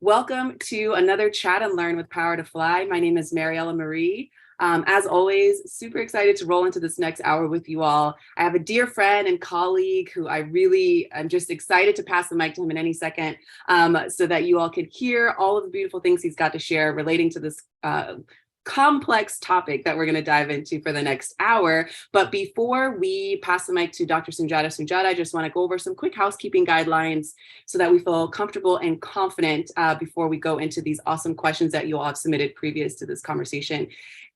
Welcome to another Chat and Learn with Power to Fly. My name is Mariella Marie. As always, super excited to roll into this next hour with you all. I have a dear friend and colleague who I'm just excited to pass the mic to him in any second so that you all could hear all of the beautiful things he's got to share relating to this complex topic that we're going to dive into for the next hour. But before we pass the mic to Dr. Sunjata, I just want to go over some quick housekeeping guidelines so that we feel comfortable and confident before we go into these awesome questions that you all have submitted previous to this conversation.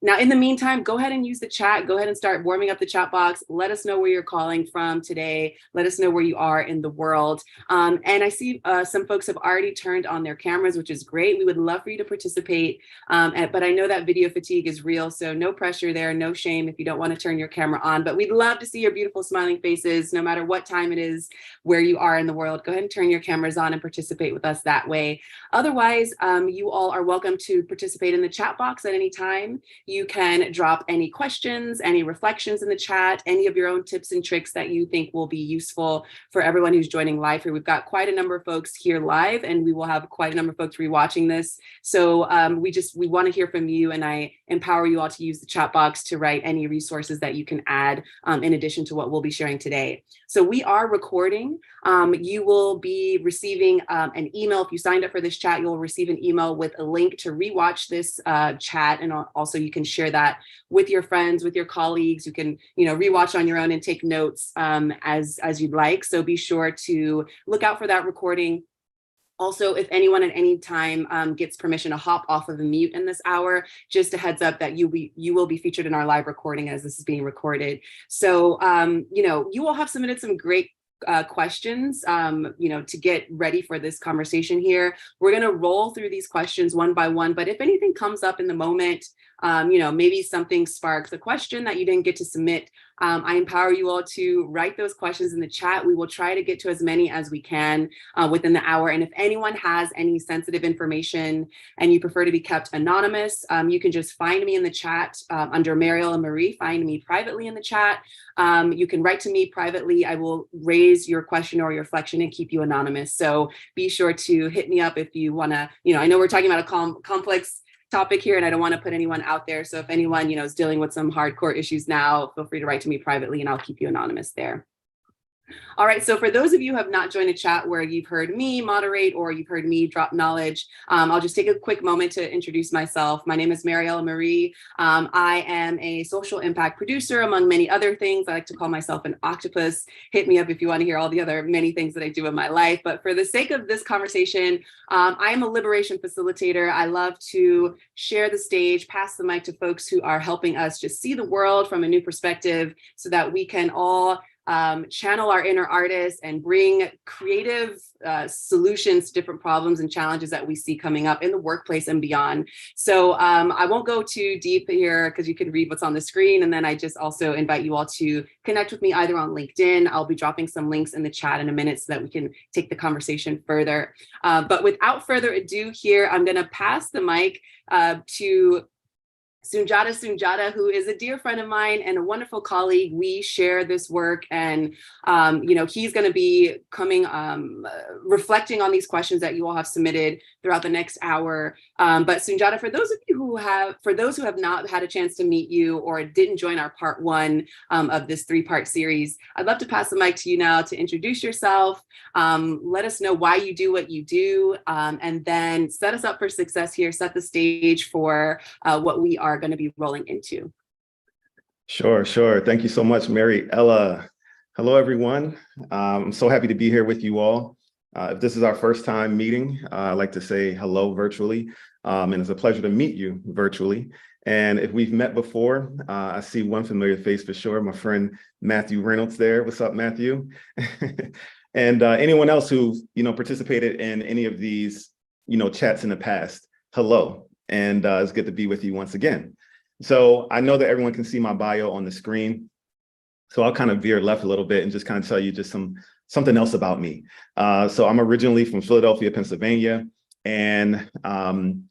Now, in the meantime, go ahead and use the chat. Go ahead and start warming up the chat box. Let us know where you're calling from today. Let us know where you are in the world. And I see some folks have already turned on their cameras, which is great. We would love for you to participate. But I know that video fatigue is real, so no pressure there, no shame if you don't want to turn your camera on. But we'd love to see your beautiful smiling faces, no matter what time it is, where you are in the world. Go ahead and turn your cameras on and participate with us that way. Otherwise, you all are welcome to participate in the chat box at any time. You can drop any questions, any reflections in the chat, any of your own tips and tricks that you think will be useful for everyone who's joining live here. We've got quite a number of folks here live, and we will have quite a number of folks rewatching this. So we want to hear from you, and I empower you all to use the chat box to write any resources that you can add in addition to what we'll be sharing today. So we are recording. You will be receiving an email. If you signed up for this chat, you'll receive an email with a link to rewatch this chat, and also you can share that with your friends, with your colleagues. You can, rewatch on your own and take notes as you'd like. So be sure to look out for that recording. Also, if anyone at any time gets permission to hop off of the mute in this hour, just a heads up that you will be featured in our live recording as this is being recorded. So, you all have submitted some great questions, to get ready for this conversation here. We're going to roll through these questions one by one, but if anything comes up in the moment, maybe something sparks a question that you didn't get to submit, I empower you all to write those questions in the chat. We will try to get to as many as we can within the hour. And if anyone has any sensitive information and you prefer to be kept anonymous, you can just find me in the chat under Mariella Marie. Find me privately in the chat. You can write to me privately. I will raise your question or your reflection and keep you anonymous. So be sure to hit me up if you want to, I know we're talking about a complex topic here, and I don't want to put anyone out there. So if anyone, is dealing with some hardcore issues now, feel free to write to me privately and I'll keep you anonymous there. All right, so for those of you who have not joined a chat where you've heard me moderate or you've heard me drop knowledge, I'll just take a quick moment to introduce myself. My name is Mariella Marie. I am a social impact producer, among many other things. I like to call myself an octopus. Hit me up if you want to hear all the other many things that I do in my life. But for the sake of this conversation, I am a liberation facilitator. I love to share the stage, pass the mic to folks who are helping us just see the world from a new perspective so that we can all channel our inner artists and bring creative solutions to different problems and challenges that we see coming up in the workplace and beyond. So I won't go too deep here because you can read what's on the screen. And then I just also invite you all to connect with me either on LinkedIn. I'll be dropping some links in the chat in a minute so that we can take the conversation further. But without further ado here, I'm going to pass the mic to Sunjata, who is a dear friend of mine and a wonderful colleague. We share this work, and he's going to be coming, reflecting on these questions that you all have submitted throughout the next hour. But Sunjata, for those who have not had a chance to meet you or didn't join our part one of this 3-part series, I'd love to pass the mic to you now to introduce yourself. Let us know why you do what you do, and then set us up for success here. Set the stage for what we are going to be rolling into. Sure. Thank you so much, Mariella. Hello, everyone. I'm so happy to be here with you all. If this is our first time meeting, I'd like to say hello virtually, and it's a pleasure to meet you virtually. And if we've met before, I see one familiar face for sure, my friend Matthew Reynolds there. What's up, Matthew? And anyone else who participated in any of these chats in the past, hello. And it's good to be with you once again. So I know that everyone can see my bio on the screen. So I'll kind of veer left a little bit and just kind of tell you just something else about me. So I'm originally from Philadelphia, Pennsylvania. And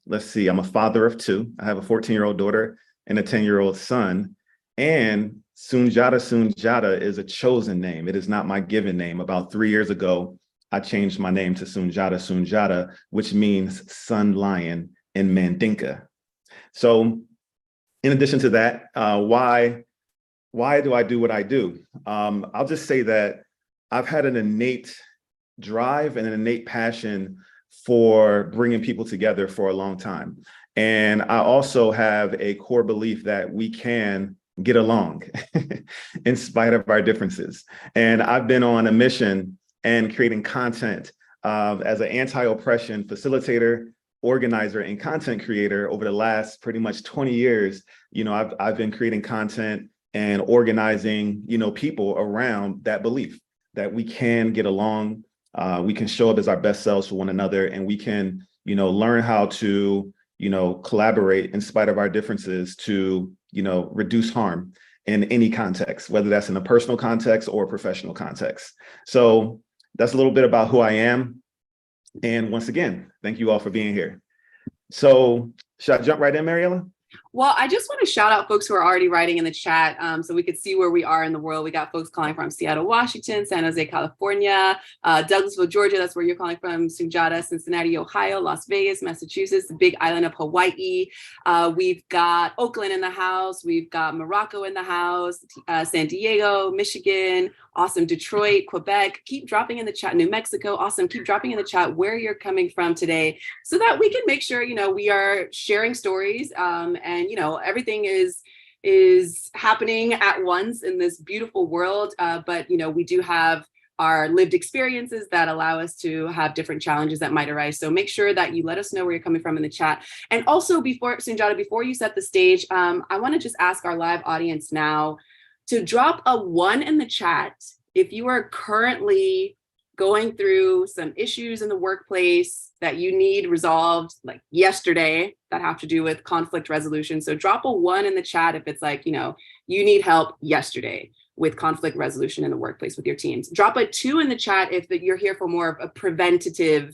let's see, I'm a father of 2. I have a 14-year-old daughter and a 10-year-old son. And Sunjata is a chosen name. It is not my given name. About 3 years ago, I changed my name to Sunjata, which means sun lion in Mandinka. So in addition to that, why do I do what I do? I'll just say that I've had an innate drive and an innate passion for bringing people together for a long time. And I also have a core belief that we can get along in spite of our differences. And I've been on a mission and creating content as an anti-oppression facilitator, organizer, and content creator over the last pretty much 20 years. I've been creating content and organizing, people around that belief that we can get along, we can show up as our best selves for one another, and we can, learn how to, collaborate in spite of our differences to, reduce harm in any context, whether that's in a personal context or a professional context. So that's a little bit about who I am. And once again, thank you all for being here. So should I jump right in, Mariella? Well, I just want to shout out folks who are already writing in the chat so we could see where we are in the world. We got folks calling from Seattle, Washington, San Jose, California, Douglasville, Georgia. That's where you're calling from, Sunjata, Cincinnati, Ohio, Las Vegas, Massachusetts, the big island of Hawaii. We've got Oakland in the house. We've got Morocco in the house, San Diego, Michigan, awesome, Detroit, Quebec. Keep dropping in the chat, New Mexico, awesome. Keep dropping in the chat where you're coming from today so that we can make sure, we are sharing stories and everything is happening at once in this beautiful world. But we do have our lived experiences that allow us to have different challenges that might arise. So make sure that you let us know where you're coming from in the chat. And also Sunjata, before you set the stage, I want to just ask our live audience now to drop a 1 in the chat if you are currently going through some issues in the workplace that you need resolved like yesterday that have to do with conflict resolution. So drop a 1 in the chat if it's like, you need help yesterday with conflict resolution in the workplace with your teams. Drop a 2 in the chat if you're here for more of a preventative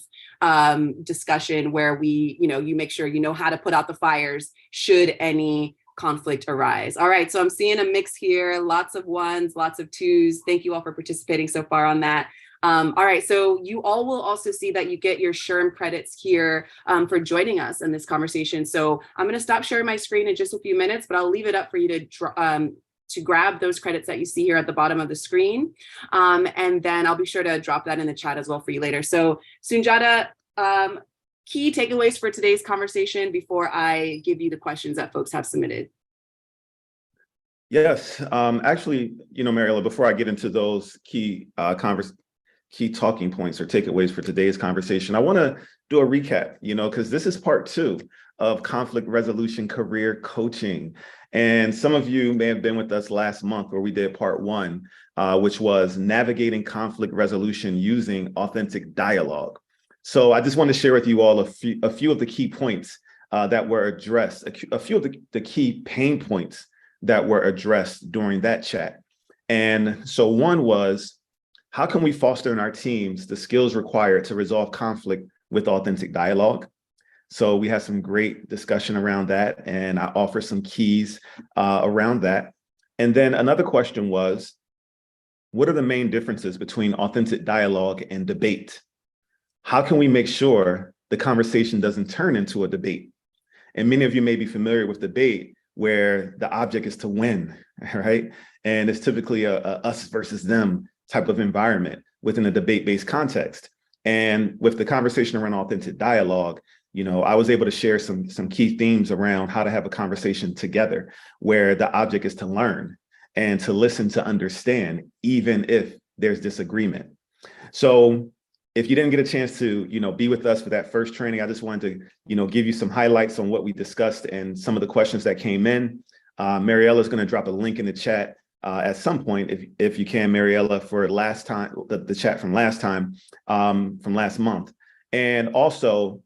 discussion where you make sure you know how to put out the fires should any conflict arise. All right, so I'm seeing a mix here, lots of 1s, lots of 2s. Thank you all for participating so far on that. All right, so you all will also see that you get your SHRM credits here for joining us in this conversation. So I'm going to stop sharing my screen in just a few minutes, but I'll leave it up for you to grab those credits that you see here at the bottom of the screen. And then I'll be sure to drop that in the chat as well for you later. So Sunjata, key takeaways for today's conversation before I give you the questions that folks have submitted. Yes, actually, Mariella, before I get into those key talking points or takeaways for today's conversation, I want to do a recap, because this is part 2 of conflict resolution career coaching. And some of you may have been with us last month where we did part 1, which was navigating conflict resolution using authentic dialogue. So I just want to share with you all a few of the key points that were addressed, a few of the key pain points that were addressed during that chat. And so one was, how can we foster in our teams the skills required to resolve conflict with authentic dialogue? So we had some great discussion around that, and I offer some keys around that. And then another question was, what are the main differences between authentic dialogue and debate? How can we make sure the conversation doesn't turn into a debate? And many of you may be familiar with debate where the object is to win, right? And it's typically a us versus them type of environment within a debate-based context. And with the conversation around authentic dialogue, I was able to share some key themes around how to have a conversation together where the object is to learn and to listen to understand, even if there's disagreement. So if you didn't get a chance to, be with us for that first training, I just wanted to, give you some highlights on what we discussed and some of the questions that came in. Mariella is going to drop a link in the chat at some point, if you can, Mariella, for last time, the chat from last time, from last month. And also,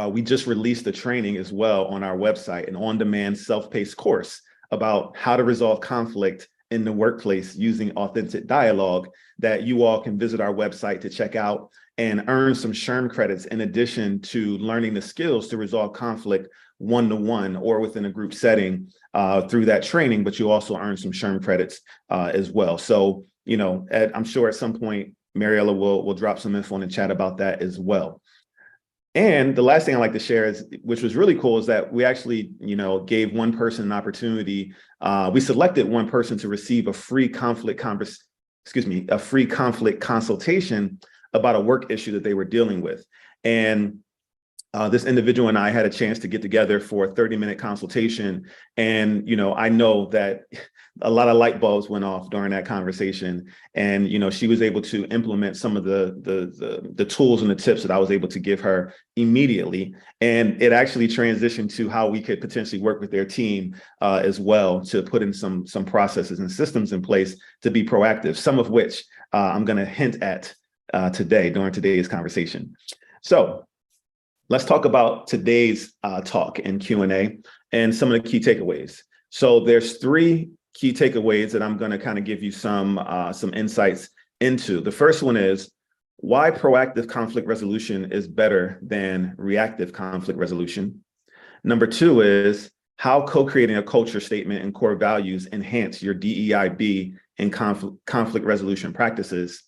we just released the training as well on our website, an on-demand self-paced course about how to resolve conflict in the workplace using authentic dialogue that you all can visit our website to check out and earn some SHRM credits in addition to learning the skills to resolve conflict one-to-one or within a group setting through that training, but you also earn some SHRM credits as well. So, I'm sure at some point Mariella will drop some info in the chat about that as well. And the last thing I like to share is, which was really cool, is that we actually, gave one person an opportunity. We selected one person to receive a free conflict consultation about a work issue that they were dealing with. And this individual and I had a chance to get together for a 30-minute consultation. And, I know that a lot of light bulbs went off during that conversation. And, she was able to implement some of the tools and the tips that I was able to give her immediately. And it actually transitioned to how we could potentially work with their team as well, to put in some processes and systems in place to be proactive, some of which I'm going to hint at today during today's conversation. So let's talk about today's talk and Q&A and some of the key takeaways. So there's 3 key takeaways that I'm going to kind of give you some insights into. The first one is why proactive conflict resolution is better than reactive conflict resolution. Number 2 is how co-creating a culture statement and core values enhance your DEIB and conflict resolution practices.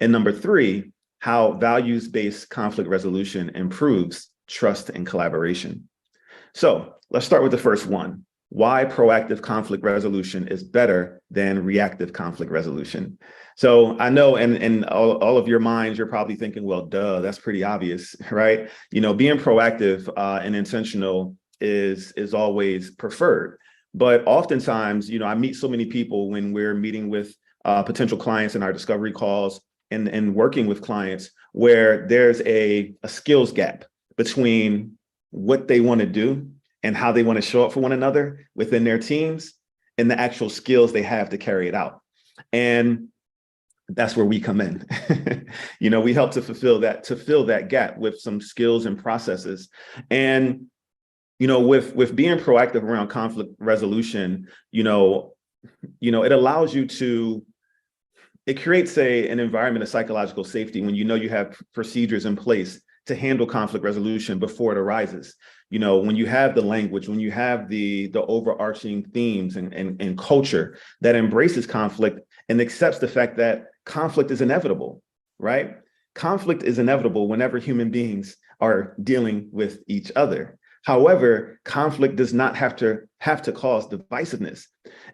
And number 3, how values-based conflict resolution improves trust and collaboration. So let's start with the first one. Why proactive conflict resolution is better than reactive conflict resolution. So I know in all of your minds, you're probably thinking, well, duh, that's pretty obvious, right? Being proactive and intentional is always preferred. But oftentimes, I meet so many people when we're meeting with potential clients in our discovery calls and working with clients where there's a skills gap between what they want to do and how they want to show up for one another within their teams and the actual skills they have to carry it out. And that's where we come in. We help to fill that gap with some skills and processes. And, with being proactive around conflict resolution, it allows you to, it creates an environment of psychological safety when you have procedures in place to handle conflict resolution before it arises. When you have the language, when you have the overarching themes and culture that embraces conflict and accepts the fact that conflict is inevitable, right? Conflict is inevitable whenever human beings are dealing with each other. However, conflict does not have to cause divisiveness.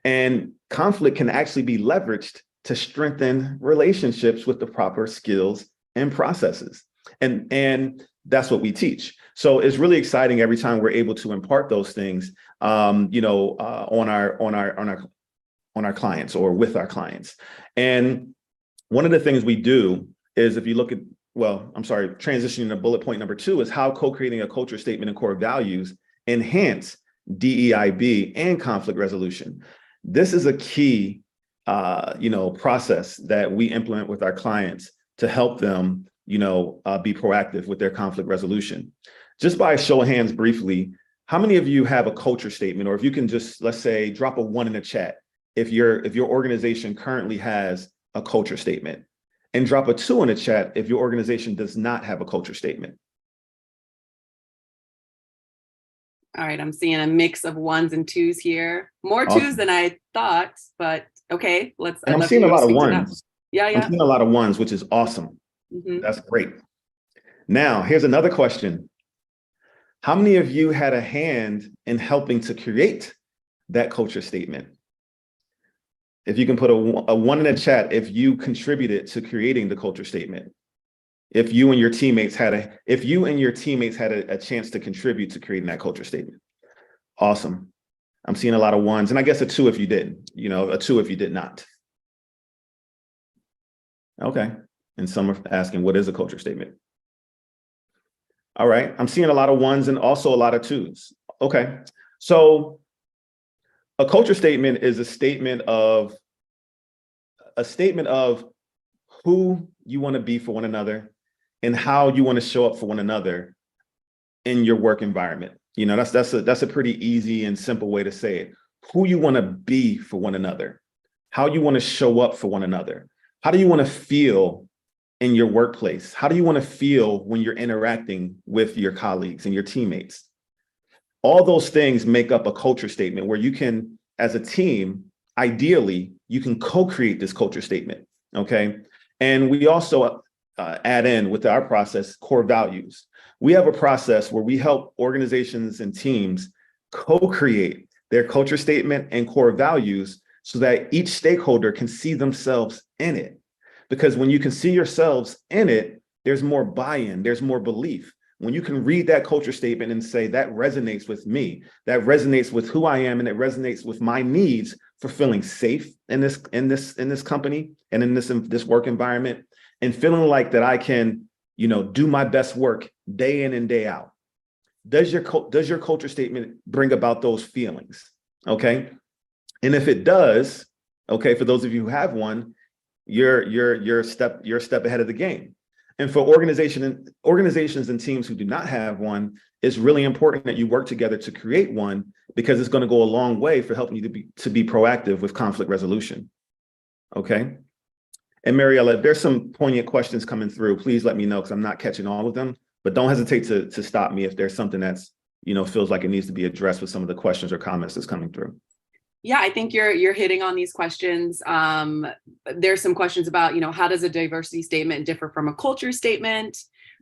And conflict can actually be leveraged to strengthen relationships with the proper skills and processes. And that's what we teach. So it's really exciting every time we're able to impart those things, on our clients or with our clients. And one of the things we do is, if you look at, transitioning to bullet point number 2, is how co-creating a culture statement and core values enhance DEIB and conflict resolution. This is a key, process that we implement with our clients to help them, be proactive with their conflict resolution. Just by a show of hands briefly, how many of you have a culture statement? Or if you can just, let's say, drop a 1 in the chat if your organization currently has a culture statement, and drop a 2 in the chat if your organization does not have a culture statement. All right, I'm seeing a mix of 1s and 2s here. More Awesome. 2s than I thought, but okay, let's. And I'm seeing a lot of 1s. Yeah. I'm seeing a lot of 1s, which is awesome. Mm-hmm. That's great. Now, here's another question. How many of you had a hand in helping to create that culture statement? If you can put a 1 in the chat, if you contributed to creating the culture statement. If you and your teammates had a chance to contribute to creating that culture statement. Awesome. I'm seeing a lot of 1s, and I guess a 2 if you didn't, a 2 if you did not. Okay. And some are asking, what is a culture statement? All right. I'm seeing a lot of 1s and also a lot of 2s. Okay. So a culture statement is a statement of who you want to be for one another and how you want to show up for one another in your work environment. That's a pretty easy and simple way to say it. Who you want to be for one another, how you want to show up for one another. How do you want to feel in your workplace? How do you want to feel when you're interacting with your colleagues and your teammates? All those things make up a culture statement where you can, as a team, ideally, you can co-create this culture statement, okay? And we also add in with our process core values. We have a process where we help organizations and teams co-create their culture statement and core values so that each stakeholder can see themselves in it. Because when you can see yourselves in it, there's more buy-in, there's more belief. When you can read that culture statement and say, that resonates with me, that resonates with who I am, and it resonates with my needs for feeling safe in this company and in this work environment, and feeling like that I can, do my best work day in and day out. Does your culture statement bring about those feelings? Okay. And if it does, okay, for those of you who have one, you're a step ahead of the game. And for organizations and teams who do not have one, it's really important that you work together to create one, because it's going to go a long way for helping you to be proactive with conflict resolution. Okay. And Mariella, if there's some poignant questions coming through, please let me know, because I'm not catching all of them, but don't hesitate to stop me if there's something that's, feels like it needs to be addressed with some of the questions or comments that's coming through. Yeah, I think you're hitting on these questions. There's some questions about, how does a diversity statement differ from a culture statement?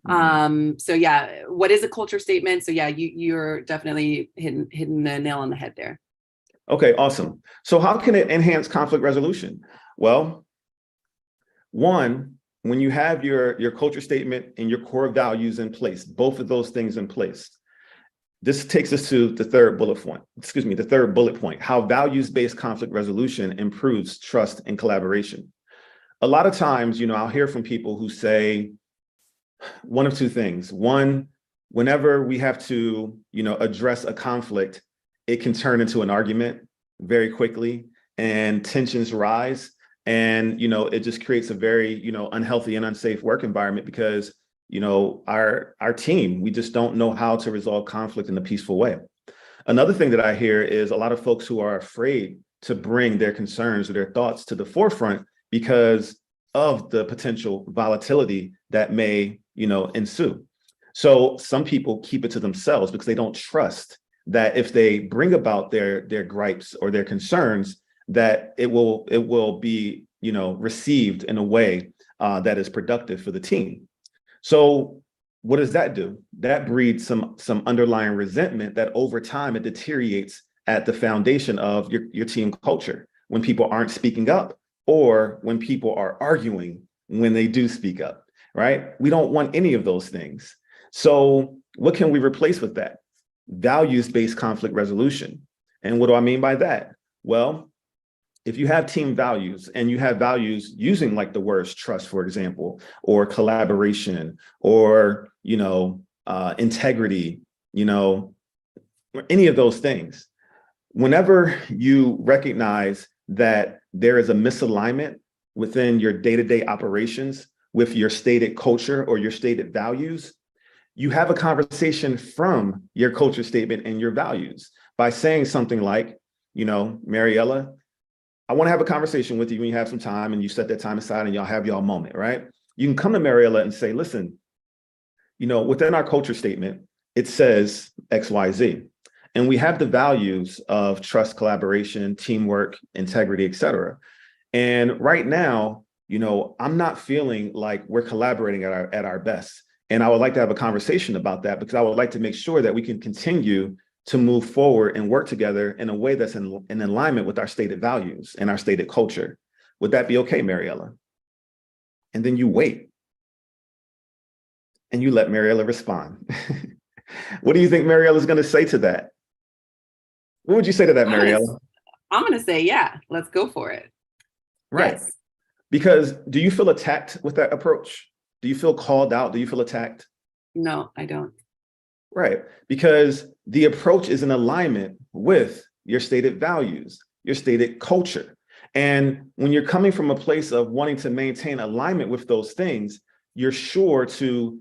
So yeah, what is a culture statement? So yeah, you're definitely hitting the nail on the head there. Okay, awesome. So how can it enhance conflict resolution? Well, one, when you have your culture statement and your core values in place, both of those things in place, this takes us to the third bullet point, how values-based conflict resolution improves trust and collaboration. A lot of times, I'll hear from people who say one of two things. One, whenever we have to, address a conflict, it can turn into an argument very quickly and tensions rise. And, it just creates a very, unhealthy and unsafe work environment, because our team, we just don't know how to resolve conflict in a peaceful way. Another thing that I hear is a lot of folks who are afraid to bring their concerns or their thoughts to the forefront because of the potential volatility that may, ensue. So some people keep it to themselves because they don't trust that if they bring about their gripes or their concerns, that it will be, received in a way that is productive for the team. So what does that do? That breeds some underlying resentment that over time it deteriorates at the foundation of your team culture, when people aren't speaking up or when people are arguing when they do speak up, right? We don't want any of those things. So what can we replace with that? Values-based conflict resolution. And what do I mean by that? Well, if you have team values and you have values using like the words trust, for example, or collaboration, or, integrity, any of those things, whenever you recognize that there is a misalignment within your day-to-day operations with your stated culture or your stated values, you have a conversation from your culture statement and your values by saying something like, Mariella, I want to have a conversation with you when you have some time and you set that time aside and y'all have y'all moment, right? You can come to Mariella and say, listen, within our culture statement, it says X, Y, Z. And we have the values of trust, collaboration, teamwork, integrity, et cetera. And right now, I'm not feeling like we're collaborating at our best. And I would like to have a conversation about that, because I would like to make sure that we can continue to move forward and work together in a way that's in alignment with our stated values and our stated culture. Would that be okay, Mariella? And then you wait and you let Mariella respond. What do you think Mariella is going to say to that? What would you say to that, Mariella? I'm going to say, yeah, let's go for it. Right. Yes. Because do you feel attacked with that approach? Do you feel called out? Do you feel attacked? No, I don't. Right. Because the approach is in alignment with your stated values, your stated culture. And when you're coming from a place of wanting to maintain alignment with those things, you're sure to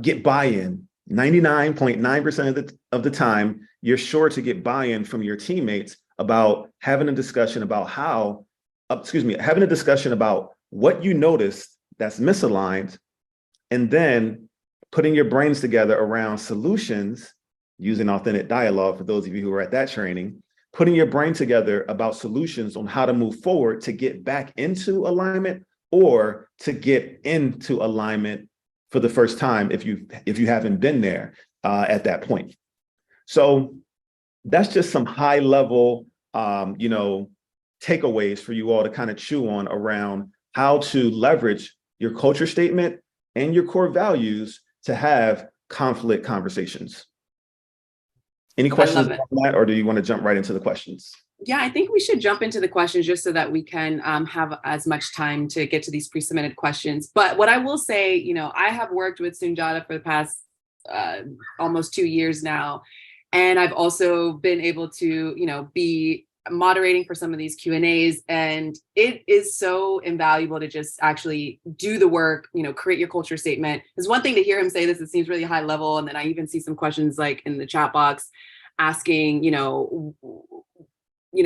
get buy-in. 99.9% of the time, you're sure to get buy-in from your teammates about having a discussion about having a discussion about what you noticed that's misaligned, and then putting your brains together around solutions using authentic dialogue. For those of you who are at that training, putting your brain together about solutions on how to move forward to get back into alignment or to get into alignment for the first time if you haven't been there at that point. So that's just some high level, takeaways for you all to kind of chew on around how to leverage your culture statement and your core values to have conflict conversations. Any questions on that, or do you want to jump right into the questions? Yeah, I think we should jump into the questions just so that we can have as much time to get to these pre-submitted questions. But what I will say, I have worked with Sunjata for the past almost 2 years now. And I've also been able to, be moderating for some of these Q&As. And it is so invaluable to just actually do the work, create your culture statement. It's one thing to hear him say this, it seems really high level. And then I even see some questions like in the chat box asking,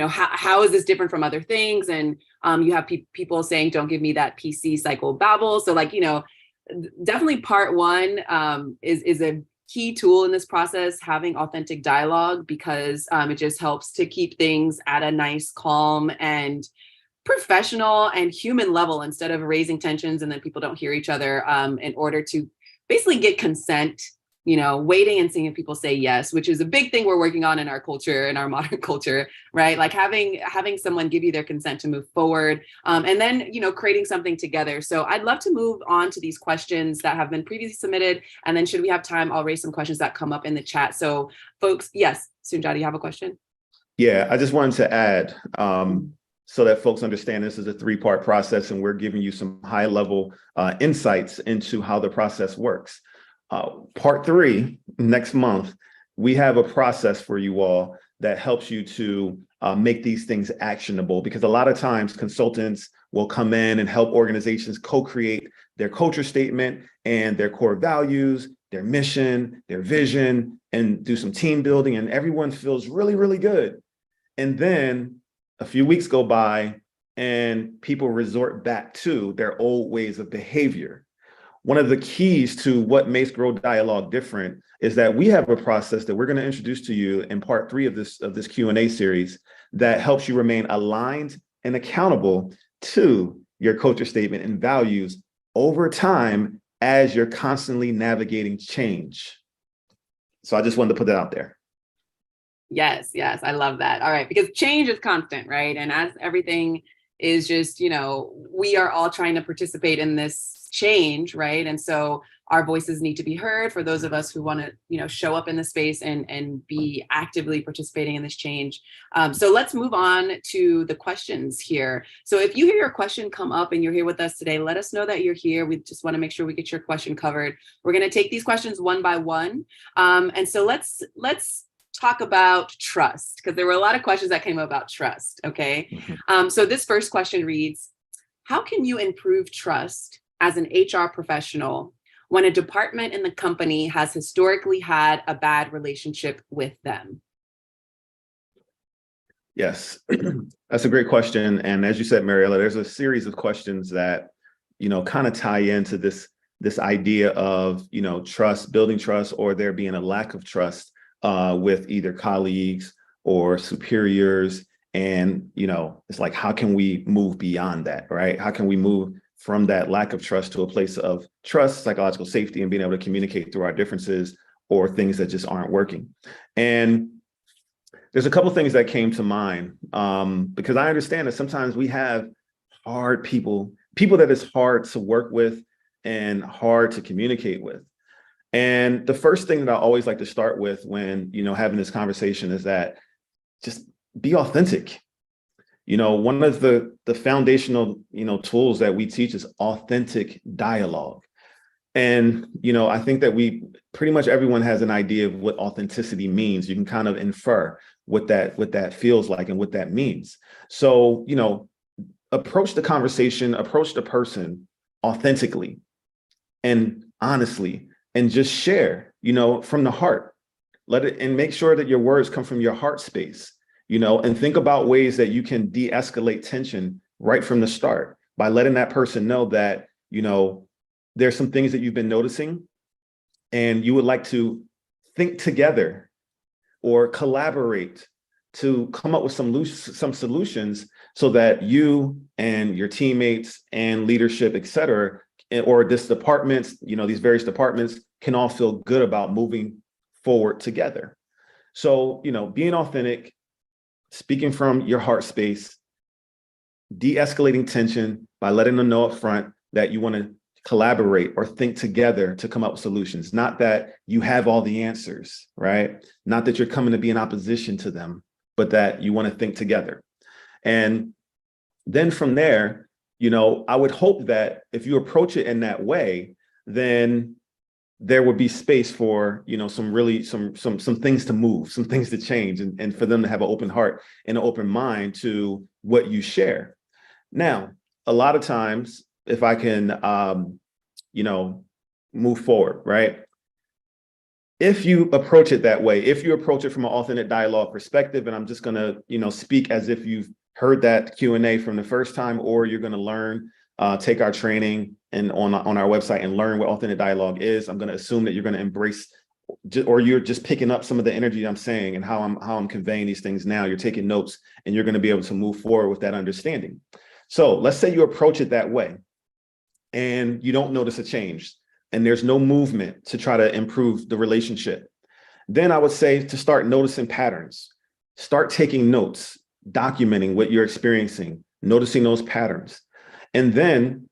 how is this different from other things? And you have people saying, don't give me that PC cycle babble. So definitely part one is a key tool in this process, having authentic dialogue, because it just helps to keep things at a nice, calm, and professional and human level instead of raising tensions and then people don't hear each other in order to basically get consent, waiting and seeing if people say yes, which is a big thing we're working on in our culture, in our modern culture, right? Like having someone give you their consent to move forward, and then, creating something together. So I'd love to move on to these questions that have been previously submitted. And then should we have time, I'll raise some questions that come up in the chat. So folks, yes, Sunjata, you have a question? Yeah, I just wanted to add, so that folks understand this is a 3-part process and we're giving you some high level insights into how the process works. Part 3, next month, we have a process for you all that helps you to make these things actionable, because a lot of times consultants will come in and help organizations co-create their culture statement and their core values, their mission, their vision, and do some team building, and everyone feels really, really good. And then a few weeks go by and people resort back to their old ways of behavior. One of the keys to what makes Grow Dialogue different is that we have a process that we're going to introduce to you in part 3 of this Q&A series that helps you remain aligned and accountable to your culture statement and values over time as you're constantly navigating change. So I just wanted to put that out there. Yes, I love that. All right, because change is constant, right? And as everything is just, we are all trying to participate in this change, right? And so our voices need to be heard for those of us who want to, show up in the space and be actively participating in this change. So let's move on to the questions here. So if you hear your question come up and you're here with us today, let us know that you're here. We just want to make sure we get your question covered. We're going to take these questions one by one. And so let's talk about trust, because there were a lot of questions that came about trust. Okay. So this first question reads, how can you improve trust as an HR professional when a department in the company has historically had a bad relationship with them? Yes, that's a great question. And as you said, Mariella, there's a series of questions that, kind of tie into this idea of, trust, building trust, or there being a lack of trust with either colleagues or superiors. And, it's like, how can we move beyond that, right? How can we move from that lack of trust to a place of trust, psychological safety, and being able to communicate through our differences or things that just aren't working? And there's a couple of things that came to mind, because I understand that sometimes we have hard people that is hard to work with and hard to communicate with. And the first thing that I always like to start with when, having this conversation is that just be authentic. One of the foundational, tools that we teach is authentic dialogue. And, I think that pretty much everyone has an idea of what authenticity means. You can kind of infer what that feels like and what that means. So, approach the conversation, approach the person authentically and honestly, and just share, from the heart. And make sure that your words come from your heart space, and think about ways that you can de-escalate tension right from the start by letting that person know that, there's some things that you've been noticing and you would like to think together or collaborate to come up with some solutions so that you and your teammates and leadership, et cetera, or this departments, these various departments can all feel good about moving forward together. So, being authentic, speaking from your heart space, de-escalating tension by letting them know up front that you want to collaborate or think together to come up with solutions, not that you have all the answers, right? Not that you're coming to be in opposition to them, but that you want to think together. And then from there, I would hope that if you approach it in that way, then there would be space for, some things to move, some things to change, and for them to have an open heart and an open mind to what you share. Now, a lot of times, if I can, move forward, right? If you approach it that way, if you approach it from an authentic dialogue perspective, and I'm just going to, speak as if you've heard that Q&A from the first time, or you're going to learn, take our training and on our website and learn what authentic dialogue is. I'm going to assume that you're going to embrace, or you're just picking up some of the energy I'm saying and how I'm conveying these things now. You're taking notes and you're going to be able to move forward with that understanding. So let's say you approach it that way and you don't notice a change and there's no movement to try to improve the relationship. Then I would say to start noticing patterns, start taking notes, documenting what you're experiencing, noticing those patterns. And then,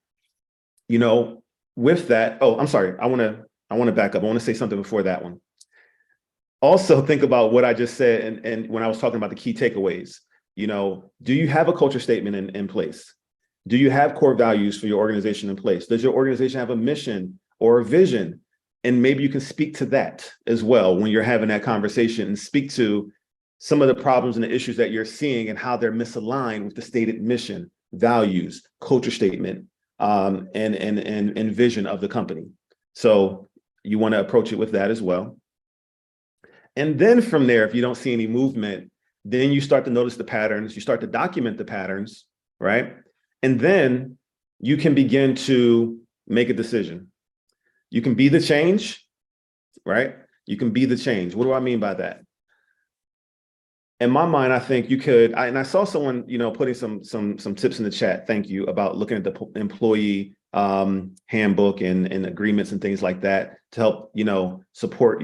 with that, I'm sorry, I want to back up. I want to say something before that one. Also think about what I just said. And when I was talking about the key takeaways, do you have a culture statement in place? Do you have core values for your organization in place? Does your organization have a mission or a vision? And maybe you can speak to that as well when you're having that conversation, and speak to some of the problems and the issues that you're seeing and how they're misaligned with the stated mission, values, culture statement, and vision of the company. So you want to approach it with that as well. And then from there, if you don't see any movement, then you start to notice the patterns, you start to document the patterns, right? And then you can begin to make a decision. You can be the change, right? You can be the change. What do I mean by that? In my mind, I think you could, and I saw someone, putting some tips in the chat, thank you, about looking at the employee handbook and agreements and things like that to help, support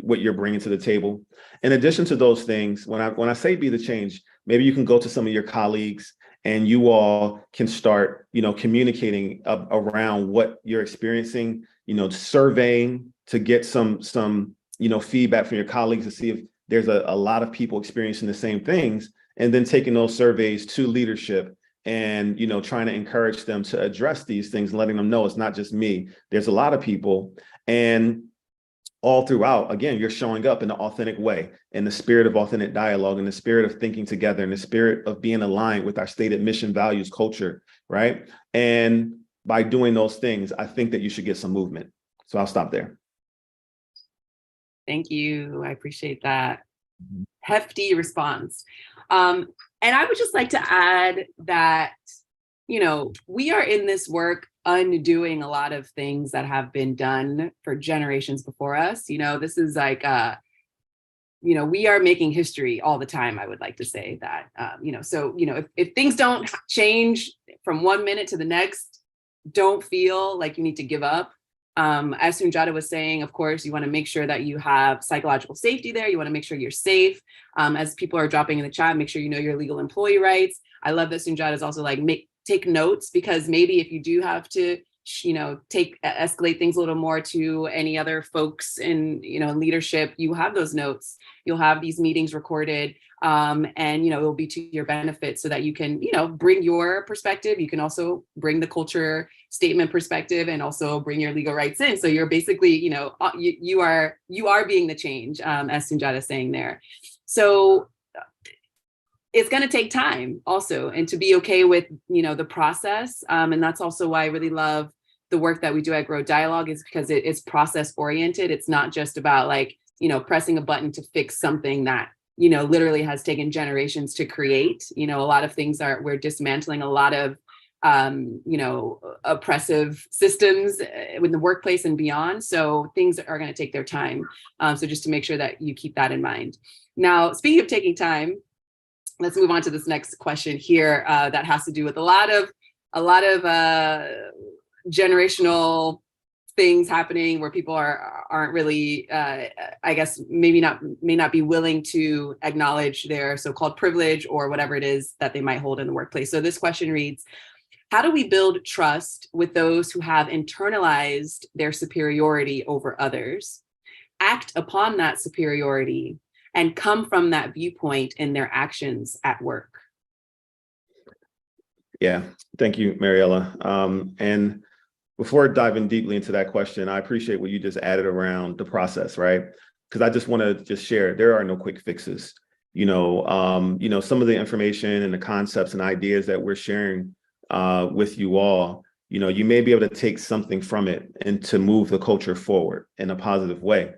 what you're bringing to the table. In addition to those things, when I say be the change, maybe you can go to some of your colleagues and you all can start, communicating around what you're experiencing, surveying to get some feedback from your colleagues to see if there's a lot of people experiencing the same things, and then taking those surveys to leadership and, trying to encourage them to address these things, letting them know it's not just me. There's a lot of people. And all throughout, again, you're showing up in an authentic way, in the spirit of authentic dialogue, in the spirit of thinking together, in the spirit of being aligned with our stated mission, values, culture, right? And by doing those things, I think that you should get some movement. So I'll stop there. Thank you. I appreciate that hefty response. And I would just like to add that, we are in this work undoing a lot of things that have been done for generations before us. This is like, we are making history all the time. I would like to say that, so, if things don't change from one minute to the next, don't feel like you need to give up. As Sunjata was saying, of course, you want to make sure that you have psychological safety there. You want to make sure you're safe. As people are dropping in the chat, make sure you know your legal employee rights. I love that Sunjata is also like, take notes, because maybe if you do have to, escalate things a little more to any other folks in, leadership, you have those notes. You'll have these meetings recorded, and, it'll be to your benefit so that you can, bring your perspective. You can also bring the culture statement perspective and also bring your legal rights in. So you're basically, you are being the change, as Sunjata is saying there. So it's going to take time also, and to be okay with, the process. And that's also why I really love the work that we do at Grow Dialogue, is because it's process oriented. It's not just about like, pressing a button to fix something that, literally has taken generations to create. A lot of things we're dismantling a lot of, oppressive systems in the workplace and beyond. So things are going to take their time. So just to make sure that you keep that in mind. Now, speaking of taking time, let's move on to this next question here that has to do with a lot of generational things happening where people aren't really, I guess, may not be willing to acknowledge their so-called privilege or whatever it is that they might hold in the workplace. So this question reads, how do we build trust with those who have internalized their superiority over others, act upon that superiority, and come from that viewpoint in their actions at work? Yeah, thank you, Mariella. And before diving deeply into that question, I appreciate what you just added around the process, right? Because I just want to just share, there are no quick fixes. Some of the information and the concepts and ideas that we're sharing with you all, you may be able to take something from it and to move the culture forward in a positive way.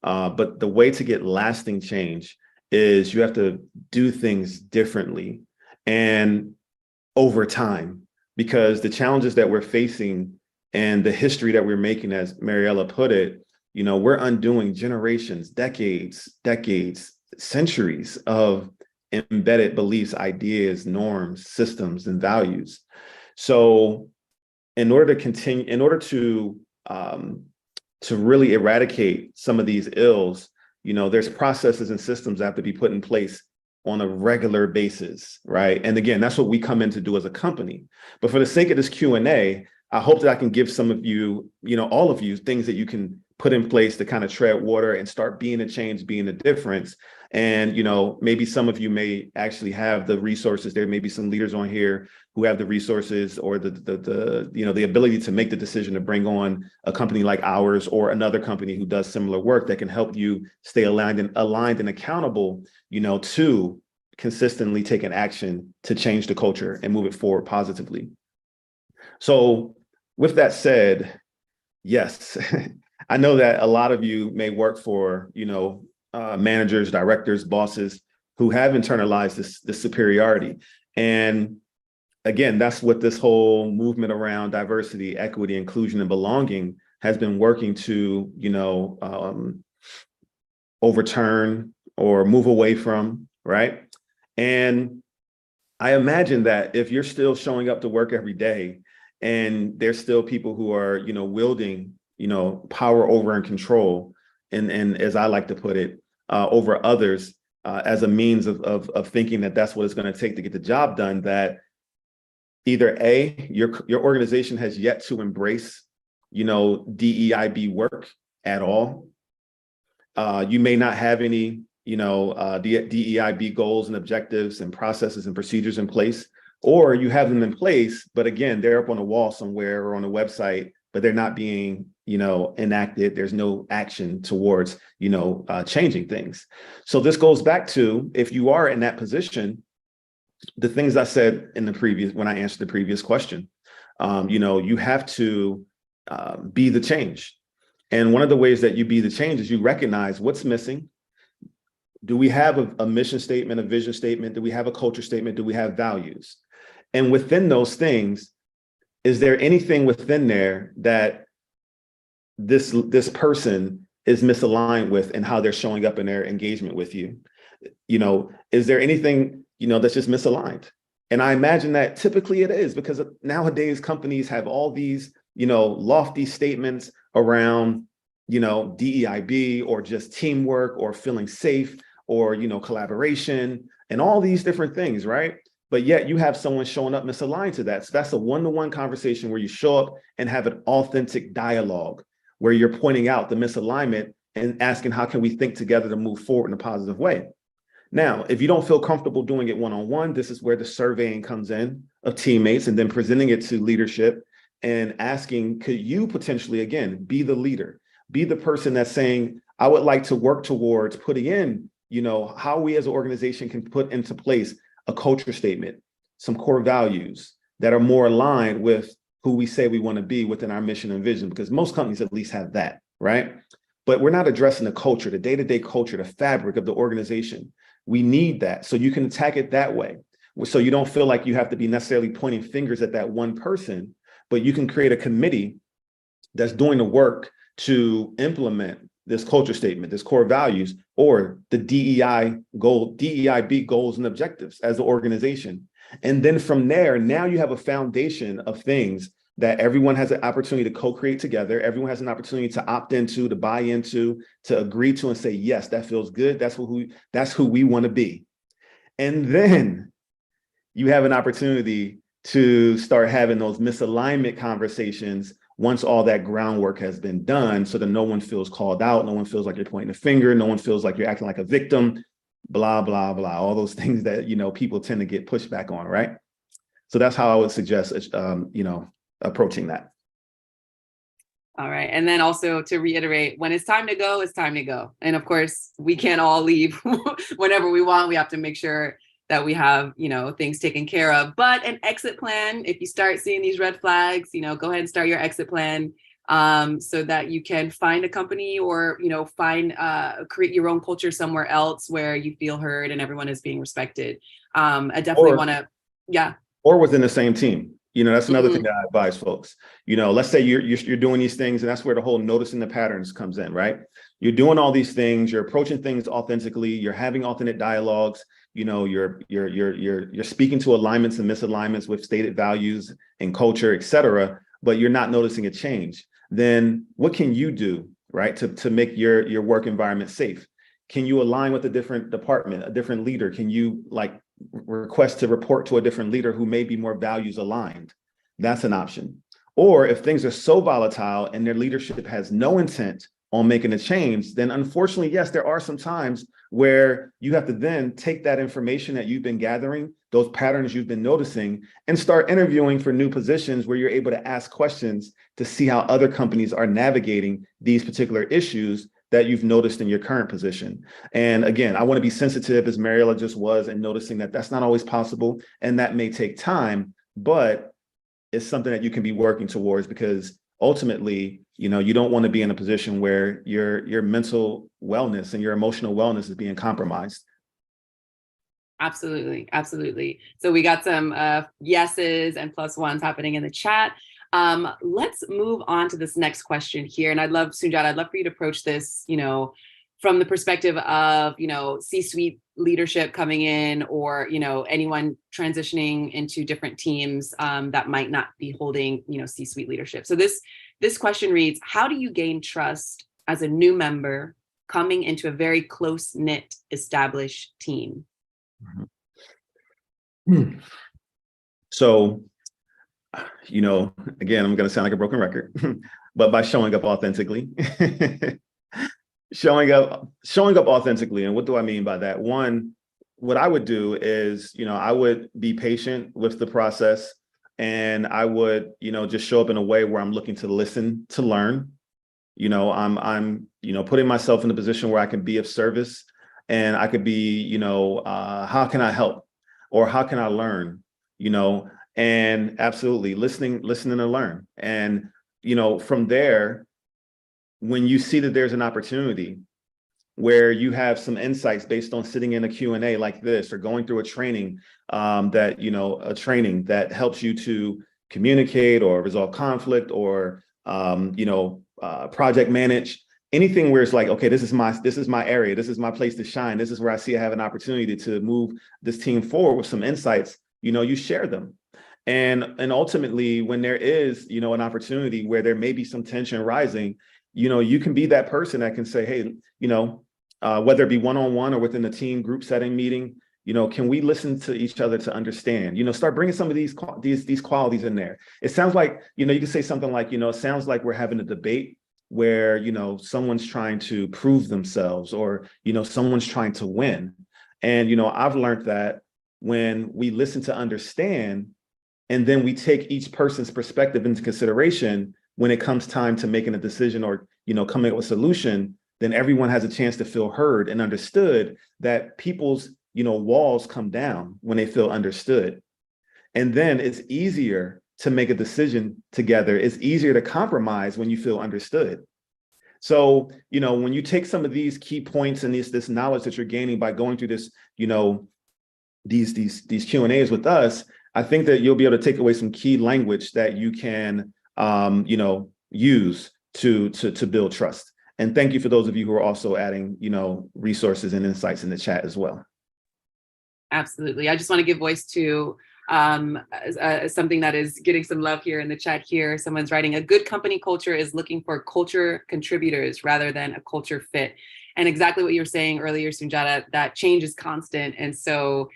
But the way to get lasting change is you have to do things differently and over time, because the challenges that we're facing and the history that we're making, as Mariella put it, we're undoing generations, decades, centuries of embedded beliefs, ideas, norms, systems, and values. So in order to really eradicate some of these ills, there's processes and systems that have to be put in place on a regular basis, right? And again, that's what we come in to do as a company. But for the sake of this Q&A, I hope that I can give some of you, all of you, things that you can put in place to kind of tread water and start being a change, being a difference. And, maybe some of you may actually have the resources. There may be some leaders on here who have the resources or the ability to make the decision to bring on a company like ours or another company who does similar work that can help you stay aligned and accountable, to consistently take an action to change the culture and move it forward positively. So with that said, yes, I know that a lot of you may work for, managers, directors, bosses who have internalized this superiority. And again, that's what this whole movement around diversity, equity, inclusion, and belonging has been working to, overturn or move away from, right? And I imagine that if you're still showing up to work every day and there's still people who are, wielding, power over and control, and as I like to put it, over others as a means of thinking that that's what it's going to take to get the job done, that either A, your organization has yet to embrace, DEIB work at all. You may not have any, DEIB goals and objectives and processes and procedures in place, or you have them in place, but again, they're up on a wall somewhere or on a website, but they're not being, enacted. There's no action towards, changing things. So this goes back to, if you are in that position, the things I said when I answered the previous question, you have to be the change. And one of the ways that you be the change is you recognize what's missing. Do we have a mission statement, a vision statement? Do we have a culture statement? Do we have values? And within those things, is there anything within there that this person is misaligned with and how they're showing up in their engagement with you? Is there anything, that's just misaligned? And I imagine that typically it is, because nowadays companies have all these, lofty statements around, DEIB or just teamwork or feeling safe or, collaboration and all these different things, right? But yet you have someone showing up misaligned to that. So that's a one-to-one conversation where you show up and have an authentic dialogue where you're pointing out the misalignment and asking, how can we think together to move forward in a positive way? Now, if you don't feel comfortable doing it one-on-one, this is where the surveying comes in of teammates, and then presenting it to leadership and asking, could you potentially, again, be the leader, be the person that's saying, I would like to work towards putting in, how we as an organization can put into place a culture statement, some core values that are more aligned with who we say we want to be within our mission and vision, because most companies at least have that, right? But we're not addressing the culture, the day-to-day culture, the fabric of the organization. We need that so you can attack it that way. So you don't feel like you have to be necessarily pointing fingers at that one person, but you can create a committee that's doing the work to implement this culture statement, this core values, or the DEIB goals and objectives as an organization. And then from there, now you have a foundation of things that everyone has an opportunity to co-create together. Everyone has an opportunity to opt into, to buy into, to agree to, and say, yes, that feels good. That's who we want to be. And then you have an opportunity to start having those misalignment conversations once all that groundwork has been done, so that no one feels called out, no one feels like you're pointing a finger, no one feels like you're acting like a victim, blah, blah, blah, all those things that, people tend to get pushback on, right? So that's how I would suggest, approaching that. All right. And then also to reiterate, when it's time to go, it's time to go. And of course, we can't all leave whenever we want. We have to make sure that we have, things taken care of. But an exit plan, if you start seeing these red flags, go ahead and start your exit plan so that you can find a company or, create your own culture somewhere else where you feel heard and everyone is being respected. I definitely want to, yeah. Or within the same team. That's another thing that I advise folks. Let's say you're doing these things, and that's where the whole noticing the patterns comes in, right? You're doing all these things, you're approaching things authentically, you're having authentic dialogues, you're speaking to alignments and misalignments with stated values and culture, et cetera, but you're not noticing a change. Then what can you do, right, to make your work environment safe? Can you align with a different department, a different leader? Can you request to report to a different leader who may be more values aligned? That's an option. Or if things are so volatile and their leadership has no intent on making a change, then unfortunately, yes, there are some times where you have to then take that information that you've been gathering, those patterns you've been noticing, and start interviewing for new positions where you're able to ask questions to see how other companies are navigating these particular issues that you've noticed in your current position. And again, I want to be sensitive, as Mariela just was, and noticing that that's not always possible, and that may take time, but it's something that you can be working towards, because ultimately, you don't want to be in a position where your mental wellness and your emotional wellness is being compromised. Absolutely, absolutely. So we got some yeses and +1s happening in the chat. Let's move on to this next question here. And Sunjata, I'd love for you to approach this, from the perspective of, C-suite leadership coming in, or, anyone transitioning into different teams that might not be holding, C-suite leadership. So this question reads, how do you gain trust as a new member coming into a very close-knit, established team? Mm-hmm. So, again, I'm going to sound like a broken record, but by showing up authentically, showing up authentically. And what do I mean by that? One, what I would do is, I would be patient with the process, and I would, just show up in a way where I'm looking to listen, to learn. I'm putting myself in a position where I can be of service, and I could be, how can I help, or how can I learn, and absolutely listening to learn. And, from there, when you see that there's an opportunity where you have some insights based on sitting in a Q&A like this, or going through a training that helps you to communicate or resolve conflict, or, project manage, anything where it's like, okay, this is my area, this is my place to shine, this is where I see I have an opportunity to move this team forward with some insights, you share them. And ultimately, when there is, an opportunity where there may be some tension rising, you can be that person that can say, hey, whether it be one-on-one or within the team group setting meeting, can we listen to each other to understand, start bringing some of these qualities in there. It sounds like, you can say something like, it sounds like we're having a debate where, someone's trying to prove themselves, or, someone's trying to win. And, I've learned that when we listen to understand, and then we take each person's perspective into consideration when it comes time to making a decision, or, coming up with a solution, then everyone has a chance to feel heard and understood, that people's, walls come down when they feel understood. And then it's easier to make a decision together. It's easier to compromise when you feel understood. So, when you take some of these key points and this knowledge that you're gaining by going through this, these Q&As with us, I think that you'll be able to take away some key language that you can, use to build trust. And thank you for those of you who are also adding, resources and insights in the chat as well. Absolutely. I just want to give voice to something that is getting some love here in the chat here. Someone's writing, a good company culture is looking for culture contributors rather than a culture fit. And exactly what you were saying earlier, Sunjata, that change is constant. And so